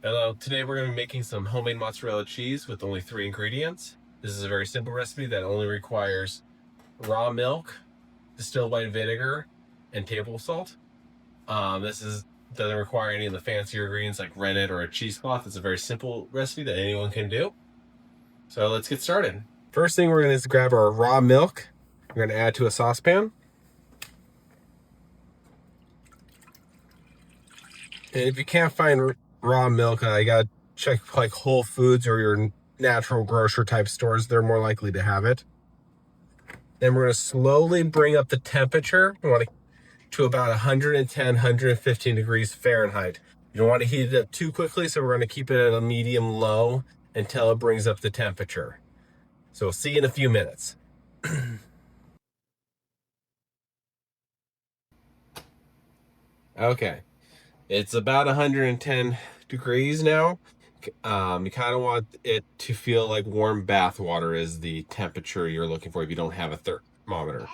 Hello, today we're going to be making some homemade mozzarella cheese with only 3 ingredients. This is a very simple recipe that only requires raw milk, distilled white vinegar, and table salt. Doesn't require any of the fancier ingredients like rennet or a cheesecloth. It's a very simple recipe that anyone can do. So let's get started. First thing we're going to do is grab our raw milk. We're going to add to a saucepan. And if you can't find raw milk, you gotta check like Whole Foods or your natural grocer type stores. They're more likely to have it. Then we're gonna slowly bring up the temperature. We want to about 110, 115 degrees Fahrenheit. You don't want to heat it up too quickly, so we're gonna keep it at a medium low until it brings up the temperature. So we'll see you in a few minutes. Okay, it's about 110 degrees now. You kind of want it to feel like warm bath water is the temperature you're looking for if you don't have a thermometer.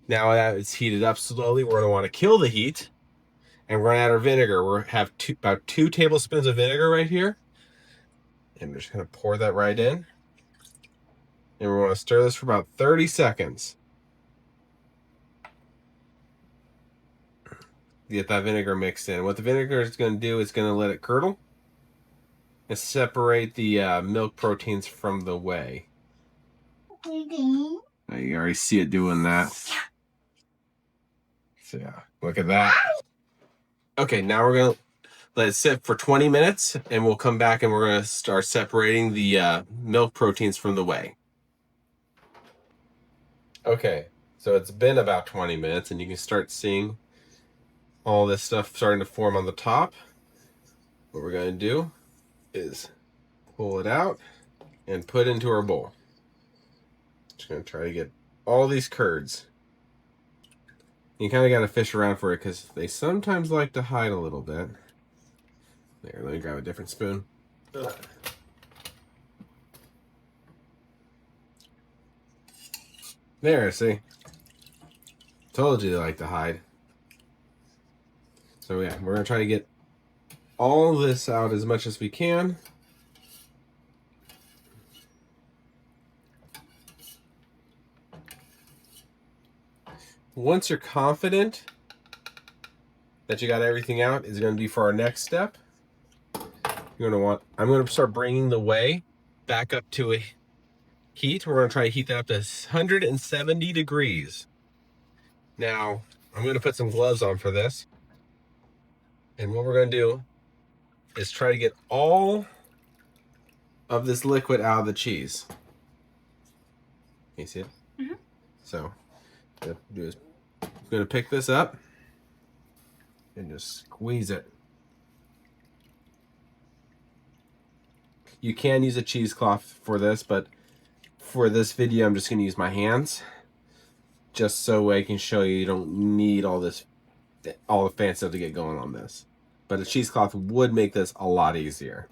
Now that it's heated up slowly, we're going to want to kill the heat, and we're going to add our vinegar. We're have about 2 tablespoons of vinegar right here, and we're just going to pour that right in, and we're going to stir this for about 30 seconds. Get that vinegar mixed in. What the vinegar is going to do is going to let it curdle and separate the milk proteins from the whey. You already see it doing that. So yeah, look at that. Okay, now we're gonna let it sit for 20 minutes and we'll come back and we're gonna start separating the milk proteins from the whey. Okay, so it's been about 20 minutes and you can start seeing all this stuff starting to form on the top. What we're gonna do is pull it out and put into our bowl. Just gonna try to get all these curds. You kind of got to fish around for it because they sometimes like to hide a little bit. There, let me grab a different spoon. There, see? Told you they like to hide. So yeah, we're going to try to get all this out as much as we can. Once you're confident that you got everything out, is going to be for our next step. I'm going to start bringing the whey back up to a heat. We're going to try to heat that up to 170 degrees. Now, I'm going to put some gloves on for this. And what we're going to do is try to get all of this liquid out of the cheese. Can you see it? Mm-hmm. So, what I'm going to do is I'm going to pick this up and just squeeze it. You can use a cheesecloth for this, but for this video, I'm just going to use my hands, just so I can show you don't need all the fancy stuff to get going on this. But a cheesecloth would make this a lot easier.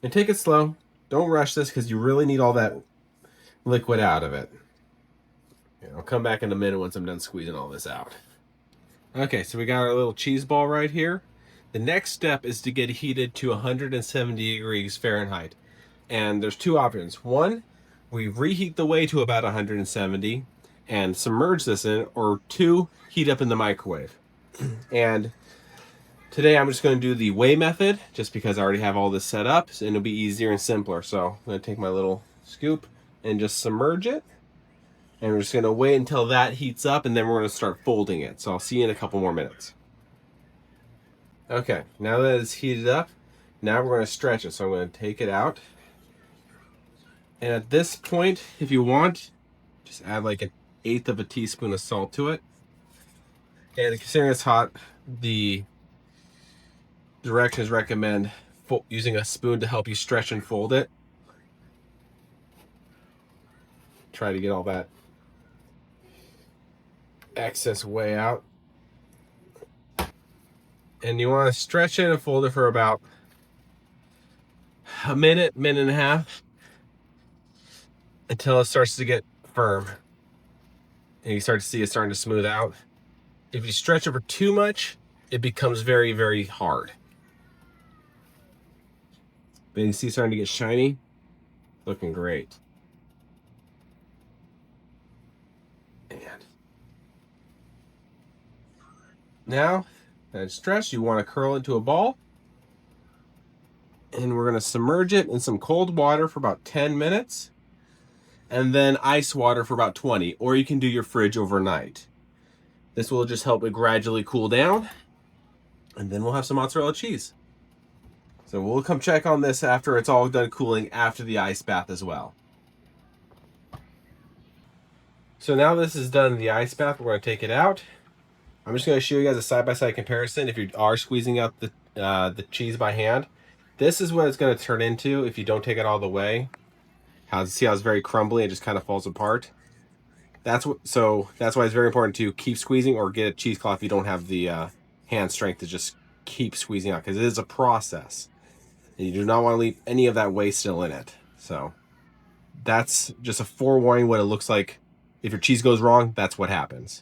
And take it slow. Don't rush this because you really need all that liquid out of it. I'll come back in a minute once I'm done squeezing all this out. Okay, so we got our little cheese ball right here. The next step is to get it heated to 170 degrees Fahrenheit. And there's 2 options. One, we reheat the whey to about 170 and submerge this in, or 2, heat up in the microwave. And today I'm just going to do the whey method just because I already have all this set up and it'll be easier and simpler. So I'm going to take my little scoop and just submerge it. And we're just going to wait until that heats up and then we're going to start folding it. So I'll see you in a couple more minutes. Okay, now that it's heated up, now we're going to stretch it. So I'm going to take it out. And at this point, if you want, just add like 1/8 of a teaspoon of salt to it. And considering it's hot, the directions recommend using a spoon to help you stretch and fold it. Try to get all that excess whey out. And you want to stretch it and fold it for about a minute, minute and a half, until it starts to get firm. And you start to see it starting to smooth out. If you stretch it for too much, it becomes very, very hard. But you can see it's starting to get shiny. Looking great. And now that it's stretched, you want to curl into a ball. And we're going to submerge it in some cold water for about 10 minutes. And then ice water for about 20. Or you can do your fridge overnight. This will just help it gradually cool down. And then we'll have some mozzarella cheese. So we'll come check on this after it's all done cooling after the ice bath as well. So now this is done in the ice bath, we're going to take it out. I'm just going to show you guys a side-by-side comparison if you are squeezing out the cheese by hand. This is what it's going to turn into if you don't take it all the way. See how it's very crumbly, it just kind of falls apart. That's why it's very important to keep squeezing or get a cheesecloth if you don't have the hand strength to just keep squeezing out, because it is a process. And you do not want to leave any of that waste still in it. So that's just a forewarning what it looks like. If your cheese goes wrong, that's what happens.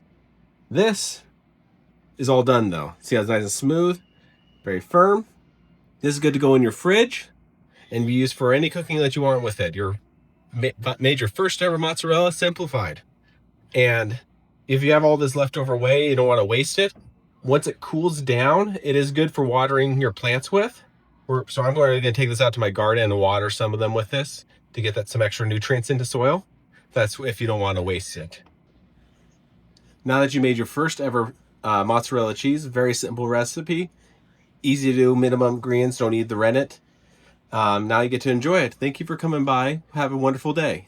This is all done though. See how it's nice and smooth, very firm. This is good to go in your fridge and be used for any cooking that you want with it. You're made your first ever mozzarella simplified. And if you have all this leftover whey, you don't want to waste it. Once it cools down, it is good for watering your plants with. So I'm going to take this out to my garden and water some of them with this to get some extra nutrients into soil. That's if you don't want to waste it. Now that you made your first ever mozzarella cheese, very simple recipe, easy to do, minimum ingredients, don't need the rennet. Now you get to enjoy it. Thank you for coming by. Have a wonderful day.